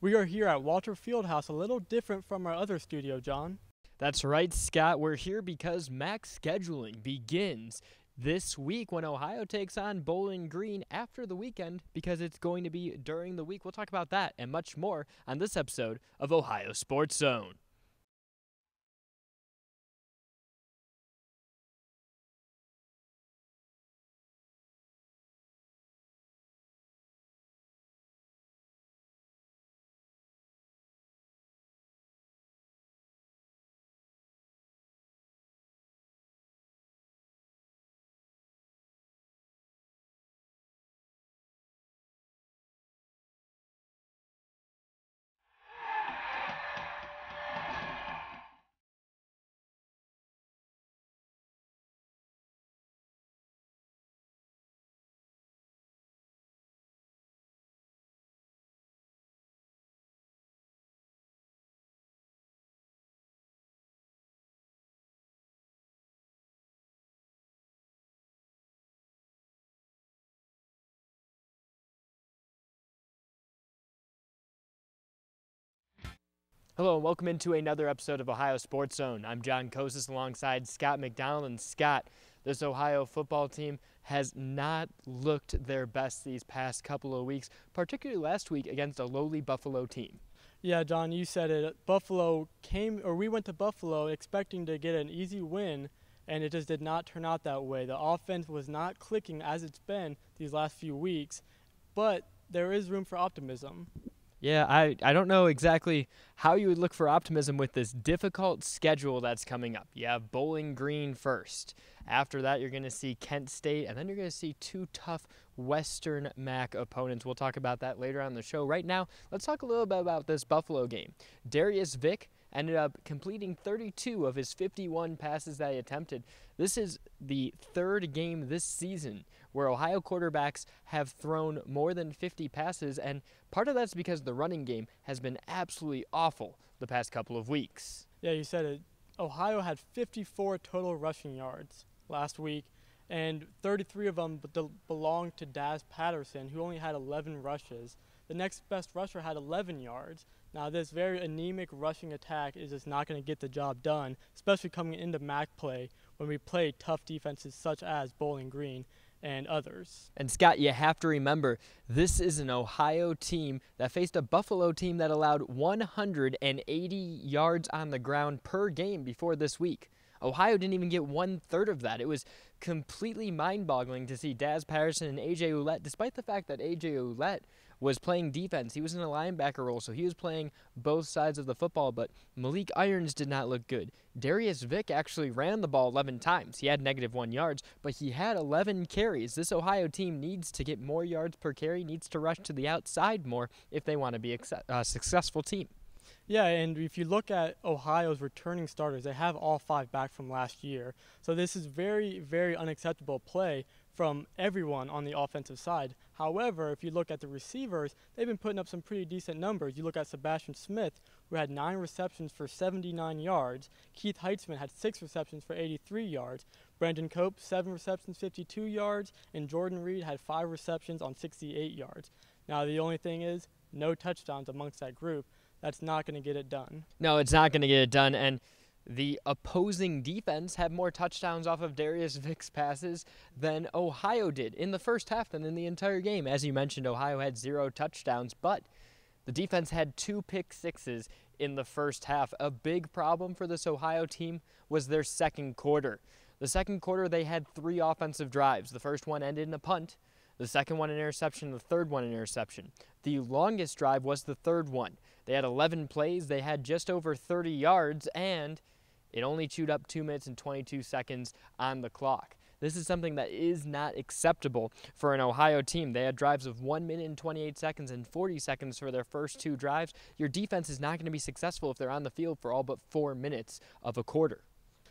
We are here at Walter Fieldhouse, a little different from our other studio, John. That's right, Scott. We're here because MAC scheduling begins this week when Ohio takes on Bowling Green after the weekend because it's going to be during the week. We'll talk about that and much more on this episode of Ohio Sports Zone. Hello and welcome into another episode of Ohio Sports Zone. I'm John Kosis alongside Scott McDonald. And Scott, this Ohio football team has not looked their best these past couple of weeks, particularly last week against a lowly Buffalo team. Yeah, John, you said it. We went to Buffalo expecting to get an easy win, and it just did not turn out that way. The offense was not clicking as it's been these last few weeks, but there is room for optimism. Yeah, I don't know exactly how you would look for optimism with this difficult schedule that's coming up. You have Bowling Green first. After that, you're going to see Kent State, and then you're going to see two tough Western MAC opponents. We'll talk about that later on the show. Right now, let's talk a little bit about this Buffalo game. Darius Vick ended up completing 32 of his 51 passes that he attempted. This is the third game this season where Ohio quarterbacks have thrown more than 50 passes, and part of that's because the running game has been absolutely awful the past couple of weeks. Yeah, you said it. Ohio had 54 total rushing yards last week, and 33 of them belonged to Daz Patterson, who only had 11 rushes. The next best rusher had 11 yards. Now, this very anemic rushing attack is just not going to get the job done, especially coming into MAC play when we play tough defenses such as Bowling Green and others. And Scott, you have to remember, this is an Ohio team that faced a Buffalo team that allowed 180 yards on the ground per game before this week. Ohio didn't even get 1/3 of that. It was completely mind-boggling to see Daz Patterson and A.J. Ouellette, despite the fact that A.J. Ouellette was playing defense. He was in a linebacker role, so he was playing both sides of the football, but Malik Irons did not look good. Darius Vick actually ran the ball 11 times. He had -1 yards, but he had 11 carries. This Ohio team needs to get more yards per carry, needs to rush to the outside more if they want to be a successful team. Yeah, and if you look at Ohio's returning starters, they have all 5 back from last year. So this is very, very unacceptable play from everyone on the offensive side. However, if you look at the receivers, they've been putting up some pretty decent numbers. You look at Sebastian Smith, who had 9 receptions for 79 yards. Keith Heitzman had 6 receptions for 83 yards. Brandon Cope, 7 receptions, 52 yards. And Jordan Reed had 5 receptions on 68 yards. Now, the only thing is, no touchdowns amongst that group. That's not going to get it done. No, it's not going to get it done, and the opposing defense had more touchdowns off of Darius Vick's passes than Ohio did in the first half than in the entire game. As you mentioned, Ohio had 0 touchdowns, but the defense had 2 pick sixes in the first half. A big problem for this Ohio team was their second quarter. The second quarter, they had 3 offensive drives. The first one ended in a punt. The second one an interception, the third one an interception. The longest drive was the third one. They had 11 plays, they had just over 30 yards, and it only chewed up 2 minutes and 22 seconds on the clock. This is something that is not acceptable for an Ohio team. They had drives of 1 minute and 28 seconds and 40 seconds for their first 2 drives. Your defense is not going to be successful if they're on the field for all but 4 minutes of a quarter.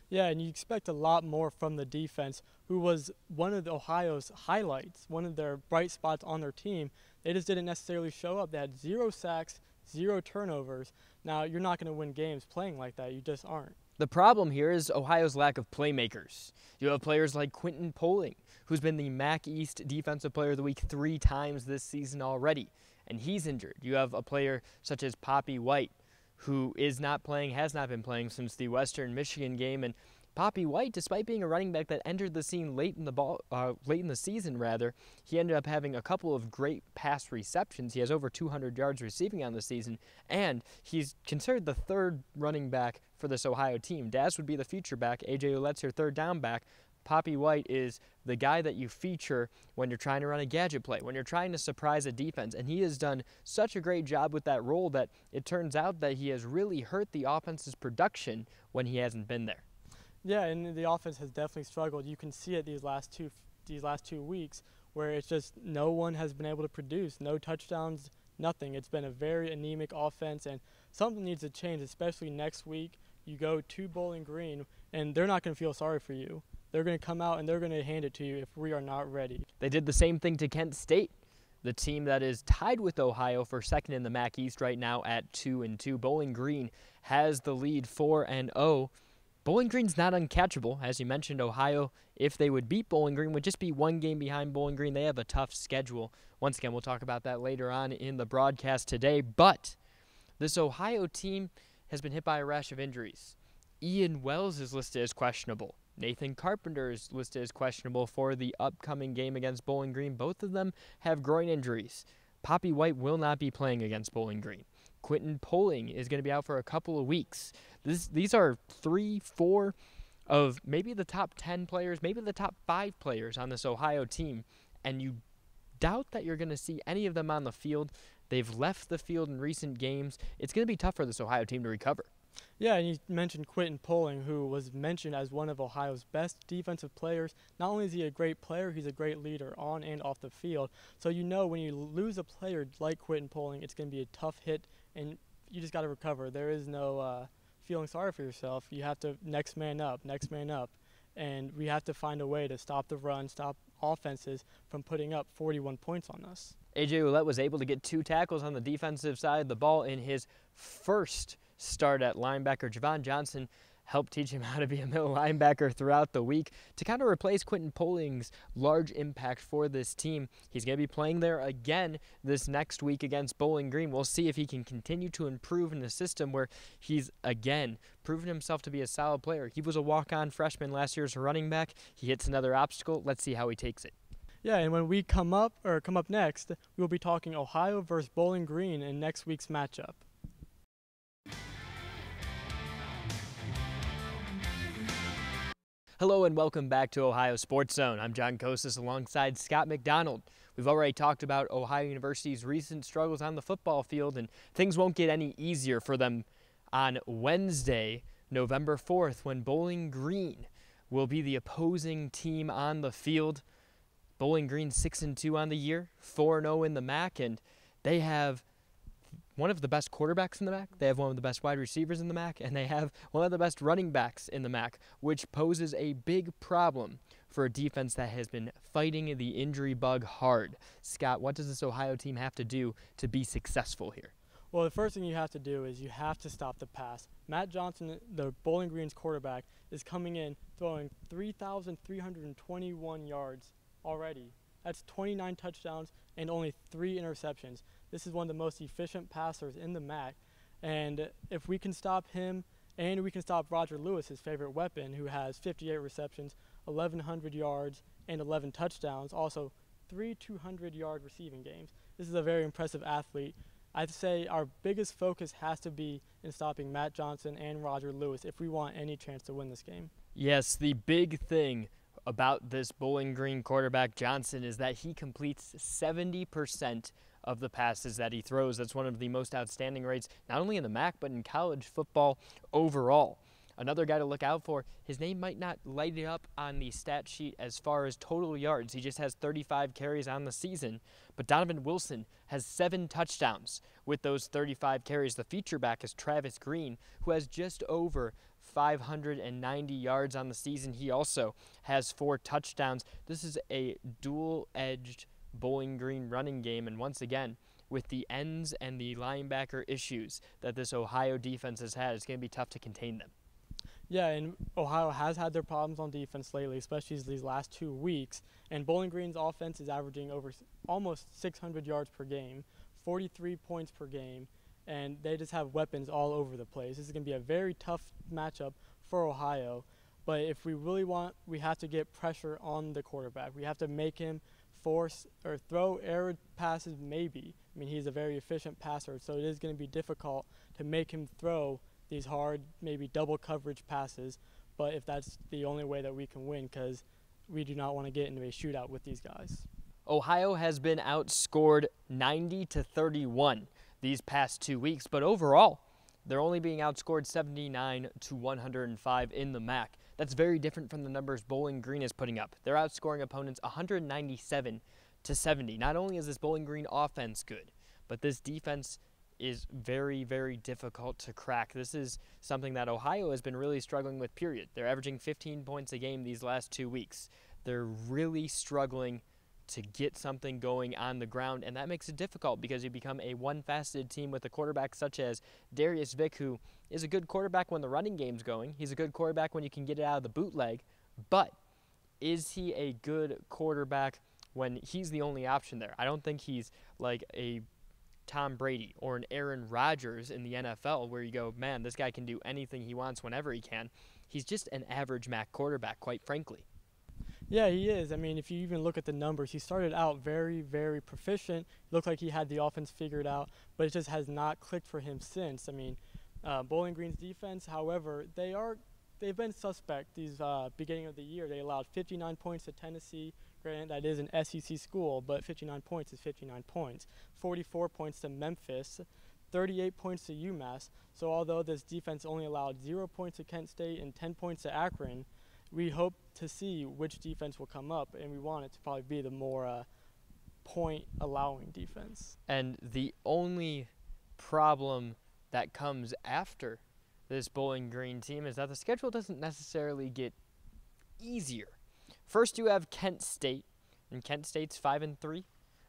Yeah, and you expect a lot more from the defense, who was one of Ohio's highlights, one of their bright spots on their team. They just didn't necessarily show up. They had 0 sacks, 0 turnovers. Now, you're not going to win games playing like that. You just aren't. The problem here is Ohio's lack of playmakers. You have players like Quinton Poling, who's been the MAC East Defensive Player of the Week 3 times this season already. and he's injured. You have a player such as Poppy White, who is not playing, has not been playing since the Western Michigan game, and Poppy White, despite being a running back that entered the scene late in the season, he ended up having a couple of great pass receptions. He has over 200 yards receiving on the season, and he's considered the third running back for this Ohio team. Daz would be the feature back. A.J. Ouellette's your third down back. Poppy White is the guy that you feature when you're trying to run a gadget play, when you're trying to surprise a defense, and he has done such a great job with that role that it turns out that he has really hurt the offense's production when he hasn't been there. Yeah, and the offense has definitely struggled. You can see it these last two weeks where it's just no one has been able to produce. No touchdowns, nothing. It's been a very anemic offense, and something needs to change, especially next week. You go to Bowling Green, and they're not going to feel sorry for you. They're going to come out, and they're going to hand it to you if we are not ready. They did the same thing to Kent State, the team that is tied with Ohio for second in the MAC East right now at 2-2. Bowling Green has the lead 4-0. Bowling Green's not uncatchable. As you mentioned, Ohio, if they would beat Bowling Green, would just be one game behind Bowling Green. They have a tough schedule. Once again, we'll talk about that later on in the broadcast today. But this Ohio team has been hit by a rash of injuries. Ian Wells is listed as questionable. Nathan Carpenter is listed as questionable for the upcoming game against Bowling Green. Both of them have groin injuries. Poppy White will not be playing against Bowling Green. Quentin Poling is going to be out for a couple of weeks. These are 3-4 of maybe the top 10 players, maybe the top 5 players on this Ohio team, and you doubt that you're going to see any of them on the field. They've left the field in recent games. It's going to be tough for this Ohio team to recover. Yeah, and you mentioned Quentin Poling, who was mentioned as one of Ohio's best defensive players. Not only is he a great player, he's a great leader on and off the field. So you know when you lose a player like Quentin Poling, it's going to be a tough hit, and you just got to recover. There is no feeling sorry for yourself. You have to next man up, and we have to find a way to stop the run, stop offenses from putting up 41 points on us. A.J. Ouellette was able to get 2 tackles on the defensive side of the ball in his first start at linebacker. Javon Johnson helped teach him how to be a middle linebacker throughout the week to kind of replace Quentin Poling's large impact for this team. He's going to be playing there again this next week against Bowling Green. We'll see if he can continue to improve in a system where he's, again, proven himself to be a solid player. He was a walk-on freshman last year as a running back. He hits another obstacle. Let's see how he takes it. Yeah, and when we come up next, we will be talking Ohio versus Bowling Green in next week's matchup. Hello and welcome back to Ohio Sports Zone. I'm John Kosas alongside Scott McDonald. We've already talked about Ohio University's recent struggles on the football field, and things won't get any easier for them on Wednesday, November 4th, when Bowling Green will be the opposing team on the field. Bowling Green 6-2 on the year, 4-0 in the MAC, and they have one of the best quarterbacks in the MAC, they have one of the best wide receivers in the MAC, and they have one of the best running backs in the MAC, which poses a big problem for a defense that has been fighting the injury bug hard. Scott, what does this Ohio team have to do to be successful here? Well, the first thing you have to do is you have to stop the pass. Matt Johnson, the Bowling Green's quarterback, is coming in throwing 3,321 yards already. That's 29 touchdowns and only 3 interceptions. This is one of the most efficient passers in the MAC. And if we can stop him and we can stop Roger Lewis, his favorite weapon, who has 58 receptions, 1,100 yards, and 11 touchdowns, also 3 200-yard receiving games. This is a very impressive athlete. I'd say our biggest focus has to be in stopping Matt Johnson and Roger Lewis if we want any chance to win this game. Yes, the big thing about this Bowling Green quarterback Johnson is that he completes 70% of the passes that he throws. That's one of the most outstanding rates, not only in the MAC, but in college football overall. Another guy to look out for, his name might not light it up on the stat sheet as far as total yards. He just has 35 carries on the season. But Donovan Wilson has 7 touchdowns with those 35 carries. The feature back is Travis Green, who has just over 590 yards on the season. He also has 4 touchdowns. This is a dual-edged Bowling Green running game, and once again, with the ends and the linebacker issues that this Ohio defense has had, it's going to be tough to contain them. Yeah, and Ohio has had their problems on defense lately, especially these last 2 weeks, and Bowling Green's offense is averaging over almost 600 yards per game, 43 points per game, and they just have weapons all over the place. This is going to be a very tough matchup for Ohio. But if we really want, we have to get pressure on the quarterback. We have to make him force or throw error passes maybe. I mean, he's a very efficient passer, so it is going to be difficult to make him throw these hard, maybe double coverage passes. But if that's the only way that we can win, because we do not want to get into a shootout with these guys. Ohio has been outscored 90-31 these past 2 weeks, but overall, they're only being outscored 79-105 in the MAC. That's very different from the numbers Bowling Green is putting up. They're outscoring opponents 197-70. Not only is this Bowling Green offense good, but this defense is very, very difficult to crack. This is something that Ohio has been really struggling with, period. They're averaging 15 points a game these last 2 weeks. They're really struggling to get something going on the ground, and that makes it difficult because you become a one-faceted team with a quarterback such as Darius Vick, who is a good quarterback when the running game's going. He's a good quarterback when you can get it out of the bootleg, but is he a good quarterback when he's the only option there? I don't think he's like a Tom Brady or an Aaron Rodgers in the NFL where you go, man, this guy can do anything he wants whenever he can. He's just an average MAC quarterback, quite frankly. Yeah, he is. I mean, if you even look at the numbers, he started out very, very proficient. Looked like he had the offense figured out, but it just has not clicked for him since. I mean, Bowling Green's defense, however, they've been suspect these beginning of the year. They allowed 59 points to Tennessee. Granted, that is an SEC school, but 59 points is 59 points. 44 points to Memphis, 38 points to UMass. So although this defense only allowed 0 points to Kent State and 10 points to Akron, we hope to see which defense will come up, and we want it to probably be the more point-allowing defense. And the only problem that comes after this Bowling Green team is that the schedule doesn't necessarily get easier. First, you have Kent State, and Kent State's 5-3,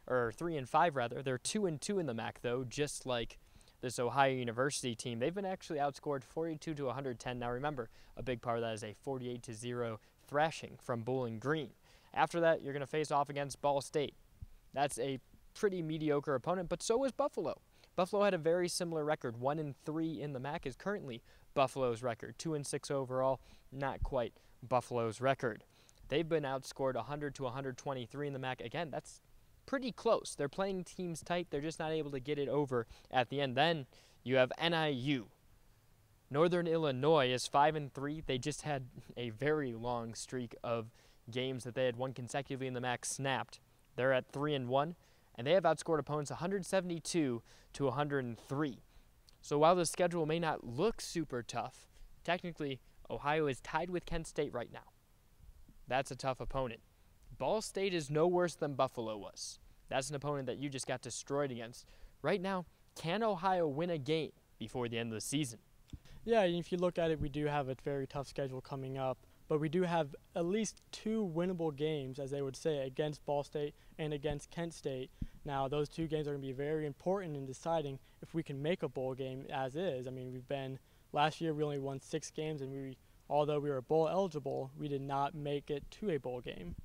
or 3-5 rather. They're 2-2 in the MAC, though, just like this Ohio University team. They've been actually outscored 42-110. Now remember, a big part of that is a 48-0 thrashing from Bowling Green. After that, you're going to face off against Ball State. That's a pretty mediocre opponent, but so is Buffalo. Buffalo had a very similar record. 1-3 in the MAC is currently Buffalo's record. 2-6 overall, not quite Buffalo's record. They've been outscored 100-123 in the MAC. Again, that's pretty close. They're playing teams tight. They're just not able to get it over at the end. Then you have NIU. Northern Illinois is 5-3. They just had a very long streak of games that they had won consecutively in the MAC snapped. They're at 3-1, and they have outscored opponents 172-103. So while the schedule may not look super tough, technically Ohio is tied with Kent State right now. That's a tough opponent. Ball State is no worse than Buffalo was. That's an opponent that you just got destroyed against. Right now, can Ohio win a game before the end of the season? Yeah, if you look at it, we do have a very tough schedule coming up, but we do have at least 2 winnable games, as they would say, against Ball State and against Kent State. Now, those 2 games are going to be very important in deciding if we can make a bowl game as is. I mean, last year we only won 6 games, and although we were bowl eligible, we did not make it to a bowl game.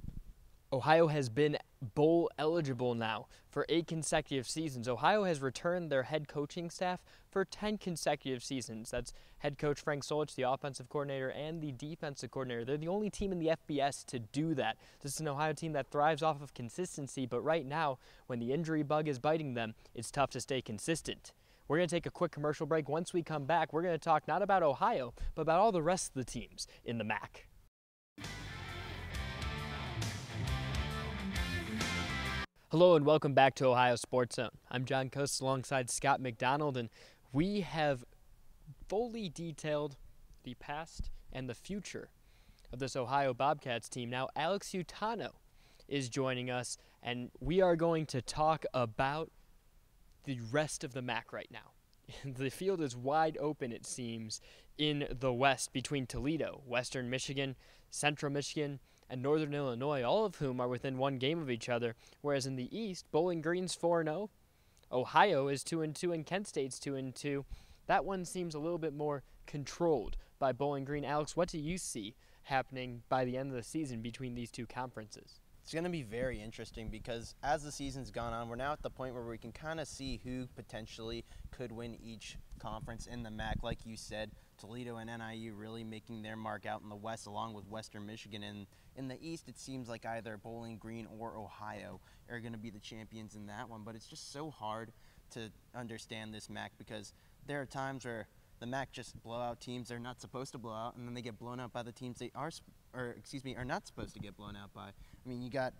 Ohio has been bowl eligible now for 8 consecutive seasons. Ohio has returned their head coaching staff for 10 consecutive seasons. That's head coach Frank Solich, the offensive coordinator, and the defensive coordinator. They're the only team in the FBS to do that. This is an Ohio team that thrives off of consistency, but right now, when the injury bug is biting them, it's tough to stay consistent. We're going to take a quick commercial break. Once we come back, we're going to talk not about Ohio, but about all the rest of the teams in the MAC. Hello and welcome back to Ohio Sports Zone. I'm John Coates alongside Scott McDonald, and we have fully detailed the past and the future of this Ohio Bobcats team. Now, Alex Utano is joining us, and we are going to talk about the rest of the MAC right now. The field is wide open, it seems, in the West between Toledo, Western Michigan, Central Michigan, and Northern Illinois, all of whom are within 1 game of each other, whereas in the East, Bowling Green's 4-0, Ohio is 2-2, and Kent State's 2-2. That one seems a little bit more controlled by Bowling Green. Alex, what do you see happening by the end of the season between these 2 conferences? It's going to be very interesting because as the season's gone on, we're now at the point where we can kind of see who potentially could win each conference in the MAC. Like you said, Toledo and NIU really making their mark out in the West along with Western Michigan. And in the East, it seems like either Bowling Green or Ohio are going to be the champions in that one. But it's just so hard to understand this MAC because there are times where the MAC just blow out teams they're not supposed to blow out, and then they get blown out by the teams they are not supposed to get blown out by. I mean, you got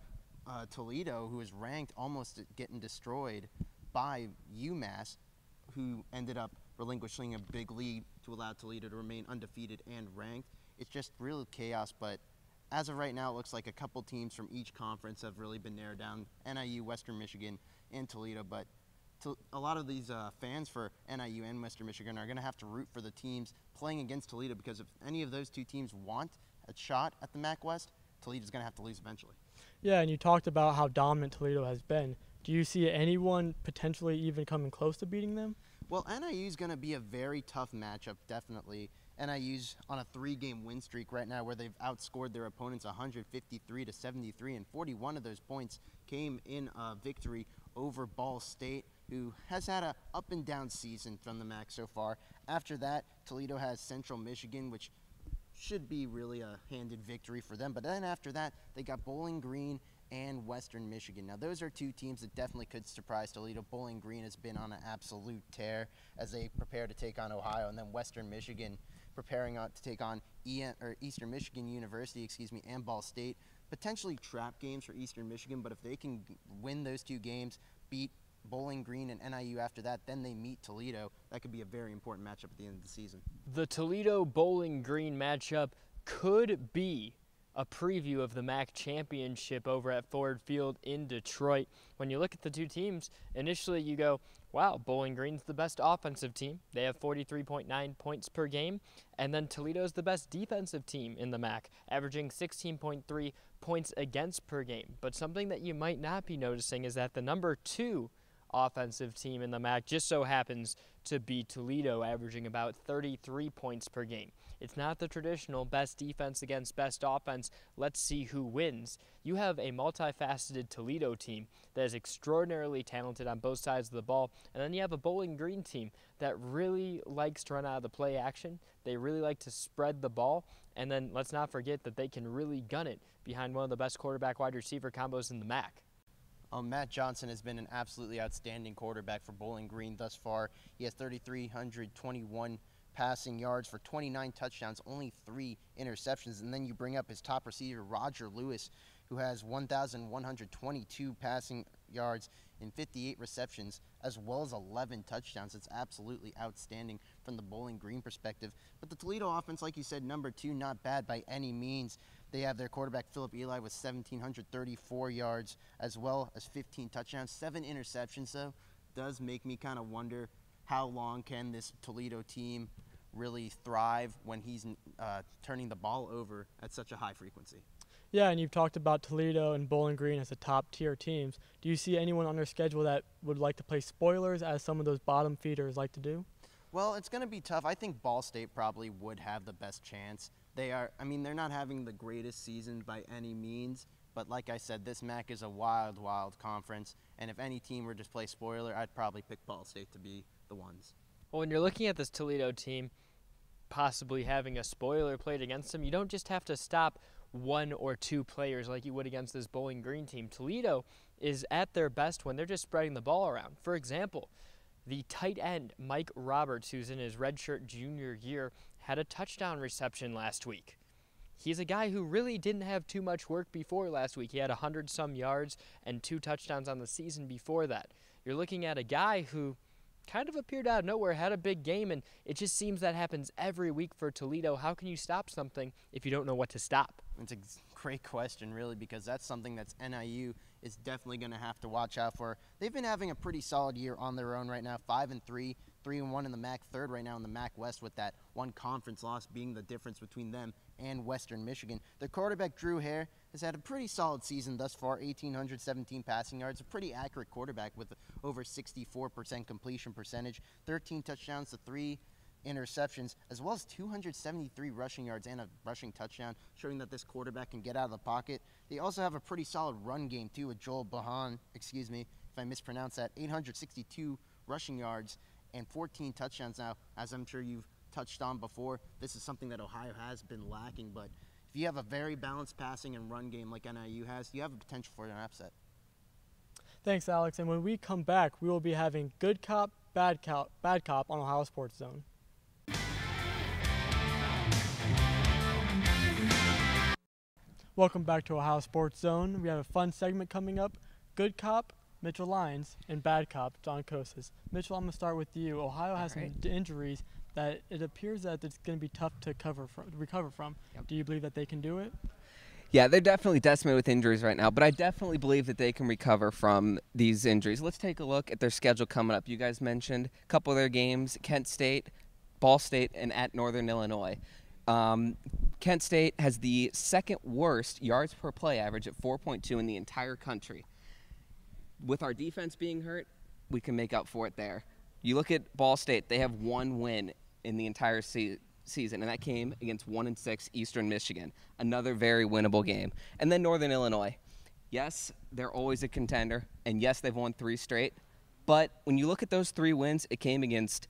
Toledo, who is ranked, almost getting destroyed by UMass, who ended up relinquishing a big lead to allow Toledo to remain undefeated and ranked. It's just real chaos, but as of right now, it looks like a couple teams from each conference have really been narrowed down, NIU, Western Michigan, and Toledo, but a lot of these fans for NIU and Western Michigan are going to have to root for the teams playing against Toledo because if any of those two teams want a shot at the MAC West, Toledo's going to have to lose eventually. Yeah, and you talked about how dominant Toledo has been. Do you see anyone potentially even coming close to beating them? Well, NIU's going to be a very tough matchup, definitely. NIU's on a 3-game win streak right now where they've outscored their opponents 153-73, and 41 of those points came in a victory over Ball State, who has had a up-and-down season from the MAC so far. After that, Toledo has Central Michigan, which should be really a handed victory for them. But then after that, they got Bowling Green and Western Michigan. Now, those are two teams that definitely could surprise Toledo. Bowling Green has been on an absolute tear as they prepare to take on Ohio, and then Western Michigan preparing to take on Eastern Michigan University, and Ball State. Potentially trap games for Eastern Michigan, but if they can win those two games, beat Bowling Green and NIU after that, then they meet Toledo. That could be a very important matchup at the end of the season. The Toledo-Bowling Green matchup could be a preview of the MAC championship over at Ford Field in Detroit. When you look at the two teams, initially you go, wow, Bowling Green's the best offensive team. They have 43.9 points per game. And then Toledo's the best defensive team in the MAC, averaging 16.3 points against per game. But something that you might not be noticing is that the number 2 offensive team in the MAC just so happens to be Toledo, averaging about 33 points per game. It's not the traditional best defense against best offense, let's see who wins. You have a multifaceted Toledo team that is extraordinarily talented on both sides of the ball, and then you have a Bowling Green team that really likes to run out of the play action. They really like to spread the ball, and then let's not forget that they can really gun it behind one of the best quarterback wide receiver combos in the MAC. Matt Johnson has been an absolutely outstanding quarterback for Bowling Green thus far. He has 3,321 passing yards for 29 touchdowns, only 3 interceptions. And then you bring up his top receiver, Roger Lewis, who has 1,122 passing yards in 58 receptions, as well as 11 touchdowns. It's absolutely outstanding from the Bowling Green perspective. But the Toledo offense, like you said, number 2, not bad by any means. They have their quarterback, Philip Eli, with 1,734 yards, as well as 15 touchdowns. 7 interceptions, though, does make me kind of wonder how long can this Toledo team really thrive when he's turning the ball over at such a high frequency. Yeah, and you've talked about Toledo and Bowling Green as the top-tier teams. Do you see anyone on their schedule that would like to play spoilers, as some of those bottom feeders like to do? Well, it's going to be tough. I think Ball State probably would have the best chance. They're not having the greatest season by any means, but like I said, this MAC is a wild, wild conference, and if any team were to play spoiler, I'd probably pick Ball State to be the ones. Well, when you're looking at this Toledo team possibly having a spoiler played against them, you don't just have to stop 1 or 2 players like you would against this Bowling Green team. Toledo is at their best when they're just spreading the ball around. For example, the tight end, Mike Roberts, who's in his redshirt junior year, had a touchdown reception last week. He's a guy who really didn't have too much work before last week. He had 100-some yards and 2 touchdowns on the season before that. You're looking at a guy who kind of appeared out of nowhere, had a big game, and it just seems that happens every week for Toledo. How can you stop something if you don't know what to stop? It's a great question, really, because that's something that's NIU is definitely going to have to watch out for. They've been having a pretty solid year on their own right now, 5-3, 3-1 in the MAC, third right now in the MAC West, with that one conference loss being the difference between them and Western Michigan. Their quarterback, Drew Hare, has had a pretty solid season thus far, 1,817 passing yards, a pretty accurate quarterback with over 64% completion percentage, 13 touchdowns to 3 interceptions, as well as 273 rushing yards and a rushing touchdown, showing that this quarterback can get out of the pocket. They also have a pretty solid run game, too, with Joel Bahan, excuse me if I mispronounce that, 862 rushing yards and 14 touchdowns. Now, as I'm sure you've touched on before, this is something that Ohio has been lacking, but if you have a very balanced passing and run game like NIU has, you have a potential for an upset. Thanks, Alex. And when we come back, we will be having Good Cop, Bad Cop on Ohio Sports Zone. Welcome back to Ohio Sports Zone. We have a fun segment coming up. Good Cop, Mitchell Lyons, and Bad Cop, John Kosas. Mitchell, I'm going to start with you. Ohio has some injuries that it appears that it's going to be tough to recover from. Yep. Do you believe that they can do it? Yeah, they're definitely decimated with injuries right now, but I definitely believe that they can recover from these injuries. Let's take a look at their schedule coming up. You guys mentioned a couple of their games, Kent State, Ball State, and at Northern Illinois. Kent State has the second worst yards per play average at 4.2 in the entire country. With our defense being hurt, we can make up for it there. You look at Ball State, they have one win in the entire season, and that came against 1-6 Eastern Michigan, another very winnable game. And then Northern Illinois. Yes, they're always a contender, and yes, they've won 3 straight, but when you look at those 3 wins, it came against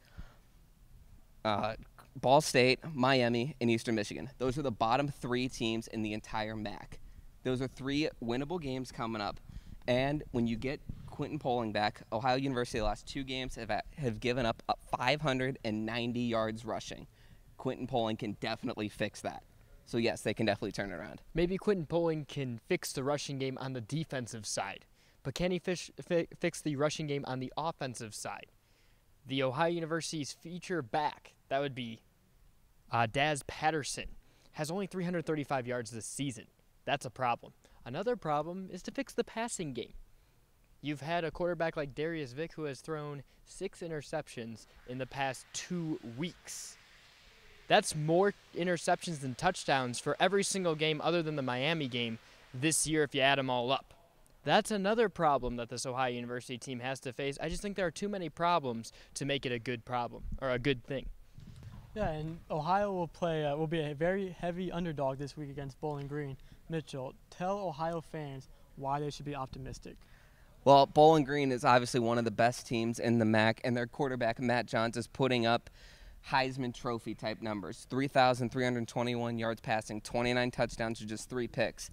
Ball State, Miami, and Eastern Michigan. Those are the bottom 3 teams in the entire MAC. Those are 3 winnable games coming up, and when you get Quentin Poling back, Ohio University the last 2 games have given up 590 yards rushing. Quentin Poling can definitely fix that. So, yes, they can definitely turn it around. Maybe Quentin Poling can fix the rushing game on the defensive side, but can he fix the rushing game on the offensive side? The Ohio University's feature back, that would be Daz Patterson, has only 335 yards this season. That's a problem. Another problem is to fix the passing game. You've had a quarterback like Darius Vick who has thrown 6 interceptions in the past 2 weeks. That's more interceptions than touchdowns for every single game other than the Miami game this year if you add them all up. That's another problem that this Ohio University team has to face. I just think there are too many problems to make it a good problem or a good thing. Yeah, and Ohio will be a very heavy underdog this week against Bowling Green. Mitchell, tell Ohio fans why they should be optimistic. Well, Bowling Green is obviously one of the best teams in the MAC, and their quarterback, Matt Johns, is putting up Heisman Trophy type numbers. 3,321 yards passing, 29 touchdowns with just 3 picks.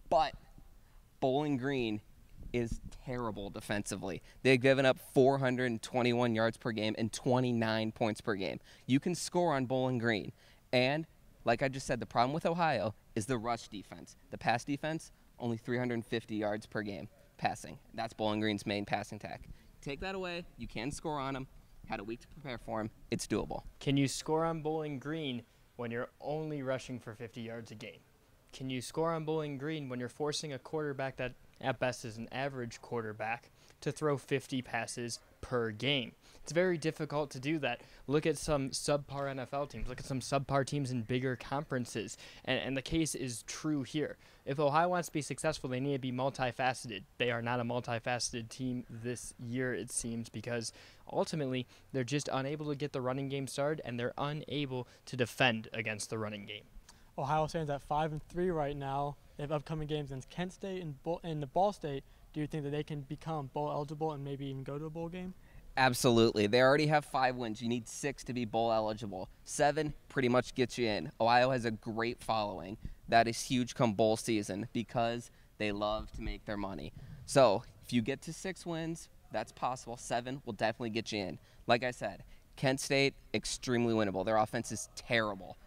But Bowling Green is terrible defensively. They've given up 421 yards per game and 29 points per game. You can score on Bowling Green. And, like I just said, the problem with Ohio is the rush defense. The pass defense, only 350 yards per game passing. That's Bowling Green's main passing attack. Take that away, you can score on them. Had a week to prepare for him. It's doable. Can you score on Bowling Green when you're only rushing for 50 yards a game? Can you score on Bowling Green when you're forcing a quarterback that at best is an average quarterback to throw 50 passes per game? It's very difficult to do that. Look at some subpar NFL teams. Look at some subpar teams in bigger conferences. And the case is true here. If Ohio wants to be successful, they need to be multifaceted. They are not a multifaceted team this year, it seems, because ultimately they're just unable to get the running game started, and they're unable to defend against the running game. Ohio stands at 5-3 right now. They have upcoming games against Kent State and the Ball State. Do you think that they can become bowl eligible and maybe even go to a bowl game? Absolutely. They already have 5 wins. You need 6 to be bowl eligible. 7 pretty much gets you in. Ohio has a great following. That is huge come bowl season because they love to make their money. So if you get to 6 wins, that's possible. 7 will definitely get you in. Like I said, Kent State, extremely winnable. Their offense is terrible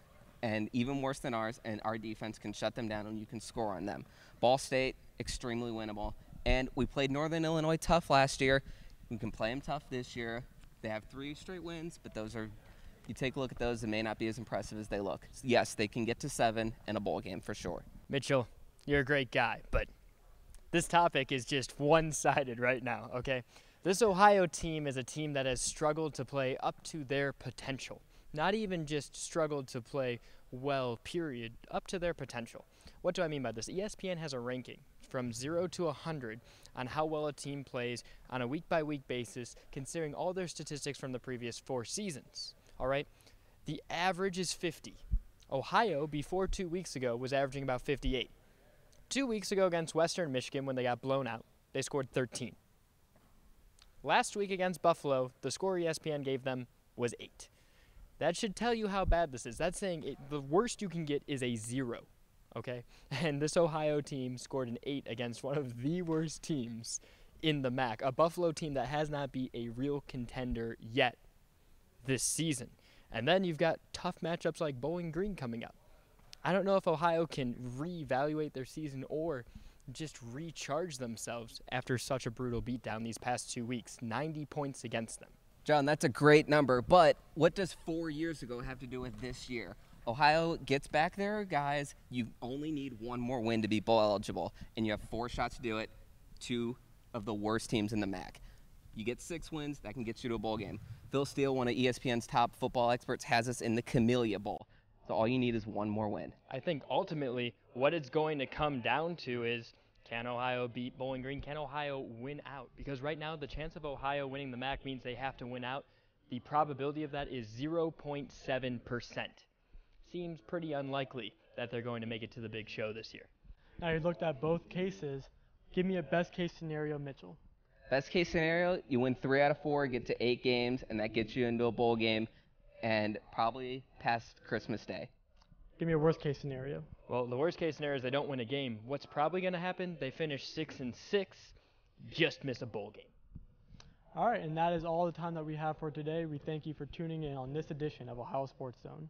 and even worse than ours, and our defense can shut them down and you can score on them. Ball State, extremely winnable. And we played Northern Illinois tough last year. We can play them tough this year. They have 3 straight wins, but those are, you take a look at those, it may not be as impressive as they look. Yes, they can get to 7 in a bowl game for sure. Mitchell, you're a great guy, but this topic is just one-sided right now, okay? This Ohio team is a team that has struggled to play up to their potential. Not even just struggled to play well, period, up to their potential. What do I mean by this? ESPN has a ranking from 0 to 100 on how well a team plays on a week-by-week basis, considering all their statistics from the previous 4 seasons. All right? The average is 50. Ohio, before 2 weeks ago, was averaging about 58. 2 weeks ago against Western Michigan, when they got blown out, they scored 13. Last week against Buffalo, the score ESPN gave them was 8. That should tell you how bad this is. That's saying the worst you can get is a 0, okay? And this Ohio team scored an 8 against one of the worst teams in the MAC, a Buffalo team that has not been a real contender yet this season. And then you've got tough matchups like Bowling Green coming up. I don't know if Ohio can reevaluate their season or just recharge themselves after such a brutal beatdown these past 2 weeks. 90 points against them. John, that's a great number, but what does 4 years ago have to do with this year? Ohio gets back there, guys. You only need one more win to be bowl eligible, and you have 4 shots to do it. 2 of the worst teams in the MAC. You get 6 wins, that can get you to a bowl game. Phil Steele, one of ESPN's top football experts, has us in the Camellia Bowl. So all you need is one more win. I think ultimately what it's going to come down to is, can Ohio beat Bowling Green? Can Ohio win out? Because right now the chance of Ohio winning the MAC means they have to win out. The probability of that is 0.7%. Seems pretty unlikely that they're going to make it to the big show this year. Now you looked at both cases. Give me a best case scenario, Mitchell. Best case scenario, you win 3 out of 4, get to 8 games, and that gets you into a bowl game and probably past Christmas Day. Give me a worst case scenario. Well, the worst case scenario is they don't win a game. What's probably going to happen? They finish 6-6, just miss a bowl game. All right, and that is all the time that we have for today. We thank you for tuning in on this edition of Ohio Sports Zone.